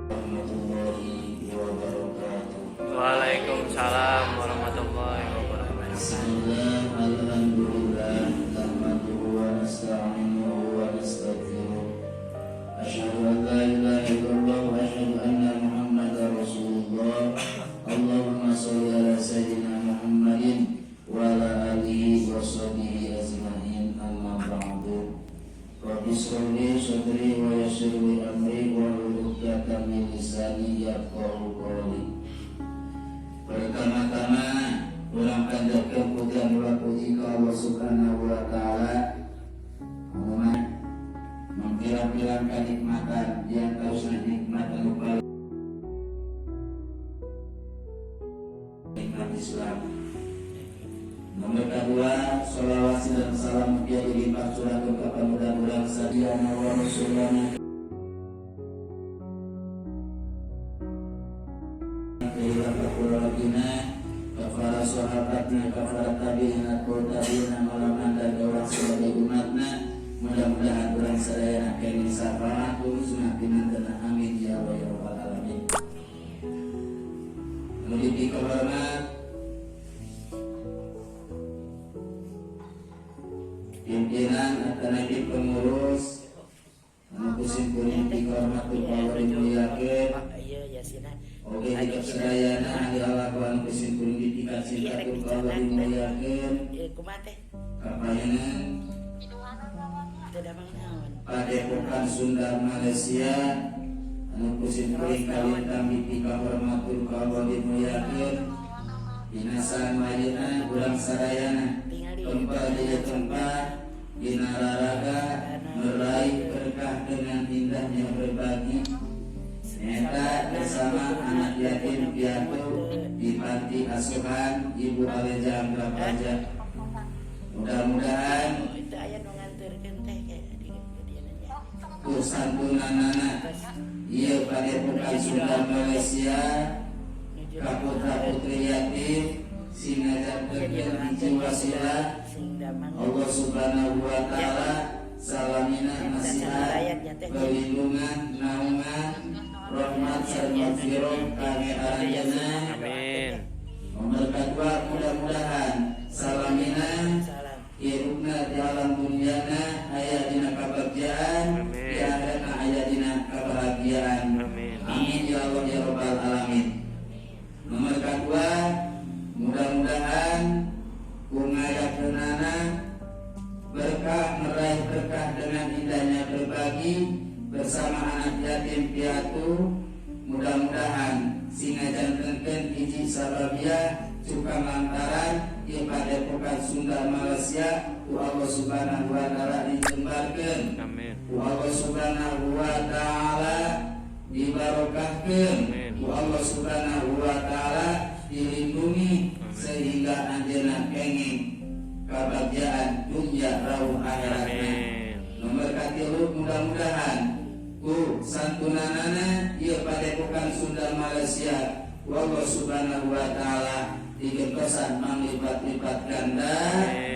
warahmatullahi wabarakatuh. Waalaikumsalam warahmatullahi wabarakatuh. Bismillah, alhamdulillah, nahmaduhu wa nasta'inuhu wa nastaghfiruh. Asyhadu an la ilaha illallah wa asyhadu anna Muhammadar Rasulullah. Allahumma shalli ala sayyidina Muhammadin wa ala alihi wa sahbihi ajma'in. Amma ba'du. Rabbi shrah li sadri wa yassir li amri wahlul 'uqdatam min lisani yafqahu qawli. Pertama-tama urang panjatkeun pujian ulah puji ka Allah Subhanahu wa taala. Mengkira-kira kenikmatan yang kausna nikmat anu paling nikmat Islam. Nomor kedua, sholawat dan salam mugia dilimpahkan kepada mudah-mudahan sadiyana wa rasulana kafara sahabatna, kafara tabi'ina, tabi'ina, malaman dan orang sebagai umatna. Mudah-mudahan orang sadayana kami syafaat urusna pinantenna, amin ya Allah ya rabbal alamin. Mugi kahormat pimpinan atau pengurus anu kusimpulan dihormati Allah dimuliakeun. Oke, hidup sadayana ahli alakuan kusimpulan dikasih katur Allah dimuliakeun. Kapayanan Padepokan Sunda Malaysia anu kusimpulan kalintang di kahormatul Allah dimuliakeun. Binasan mayuna urang sadayana tempat di tempat binararaga meraih berkah dengan indahnya berbagi. Nyata bersama anak yatim piatu di panti asuhan Ibu Aleja Anggrapaja. Mudah-mudahan kusantunanana ieu Padepokan Sunda Malaysia kaputra putri yatim sinajan hiji wasilah Allah Subhanahu wa taala salamina nasihat perlindungan naungan rahmat sareng maghfirah kangge aranjeunna. Amin. Nomor kedua, mudah-mudahan salamina hirupna di alam dunyana aya dina kabagjaan, di akhirna aya dina kebahagiaan. Amin ya Allah ya rabbal alamin. Nomor kedua, mudah-mudahan kungayakeunana berkah, meraih berkah dengan indahnya berbagi bersama anak yatim piatu. Mudah-mudahan singajantenkeun hiji sababia cukang lantaran ieu Padepokan Sunda Malaysia ku Allah Subhanahu wa taala dijembarkeun. Amin. Ku Allah Subhanahu wa taala dibarokahkeun. Ku Allah Subhanahu wa taala dilindungi sehingga anjeunna kenging kabagjaan dunya rauh akhiratna. Nomor katilu, mudah-mudahan ku santunanana ieu Padepokan Sunda Malaysia ku Allah Subhanahu wa taala digentosan manglipat-lipat ganda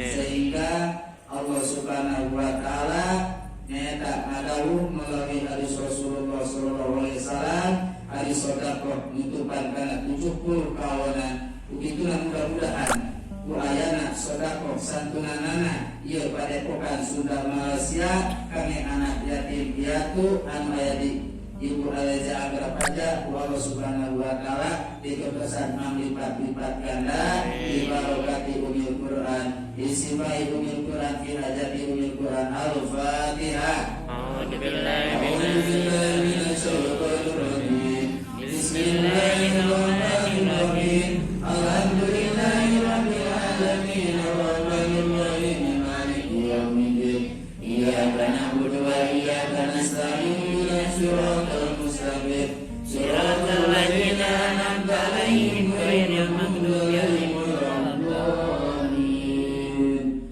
sehingga Allah Subhanahu wa taala nyaeta ngadawuh melalui hadis Rasulullah sallallahu alaihi wasallam, hadis sedekah nutupan kana 70 kawanan. Begitulah mudah-mudahan ku ayana sedekah santunanana ieu Padepokan Sunda Malaysia kami anak yatim piatu anu aya di Ibu Aleja Anggrapaja ku Allah Subhanahu wa taala dikertosan manglipat-lipat ganda di barokati umil Quran isimai umil Quran fi hajati umil Quran. Al-Fatihah. A'udzubillahi minasyaitonir rajim. Bismillahirrahmanirrahim. Alhamdulillahirabbil alamin arrahmanir rahim maliki yaumiddin. Iyyaka na'budu wa iyyaka nasta'in. Shiratal mustaqim shiratal ladzina an'amta 'alaihim ghairil maghdubi 'alaihim waladdallin.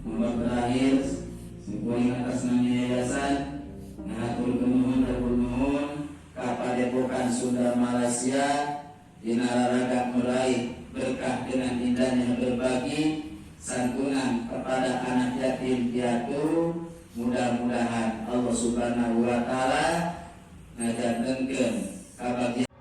Nomor terakhir, sebuah atas nama yayasan ngatur nuhun ka Padepokan Sunda Malaysia dinararaga meraih berkah dengan indahnya berbagi santunan kepada anak yatim piatu. Mudah-mudahan Allah Subhanahu wa taala ngajantenkeun kabagyan